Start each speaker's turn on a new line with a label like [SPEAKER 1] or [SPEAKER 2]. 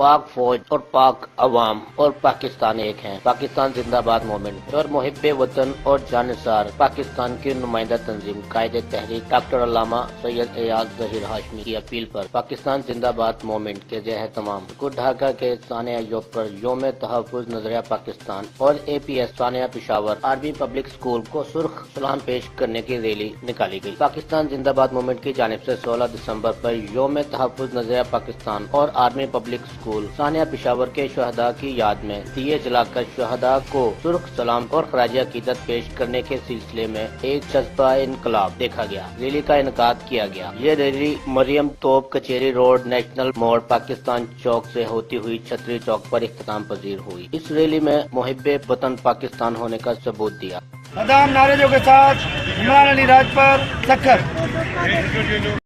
[SPEAKER 1] پاک فوج اور پاک عوام اور پاکستان ایک ہیں۔ پاکستان زندہ باد موومنٹ اور محب وطن اور جانثار پاکستان کی نمائندہ تنظیم قائد تحریک ڈاکٹر علامہ سید ایاز ظہیر ہاشمی کی اپیل پر پاکستان زندہ باد موومنٹ کے زیر اہتمام کو ڈھاکہ کے سانحہ ایوب پر یوم تحفظ نظریہ پاکستان اور اے پی ایس سانحہ پشاور آرمی پبلک اسکول کو سرخ سلام پیش کرنے کی ریلی نکالی گئی۔ پاکستان زندہ باد موومنٹ کی جانب سے 16 دسمبر پر یوم تحفظ نظریہ پاکستان اور آرمی پبلک اسکول سانحہ پشاور کے شہداء کی یاد میں دیے جلا کر شہداء کو سرخ سلام اور خراج عقیدت پیش کرنے کے سلسلے میں ایک جذبہ انقلاب دیکھا گیا۔ ریلی کا انعقاد کیا گیا۔ یہ ریلی مریم توپ کچہری روڈ نیشنل موڑ پاکستان چوک سے ہوتی ہوئی چھتری چوک پر اختتام پذیر ہوئی۔ اس ریلی میں محب وطن پاکستان ہونے کا ثبوت دیا۔
[SPEAKER 2] نعرے کے ساتھ عمران علی راج پر سکر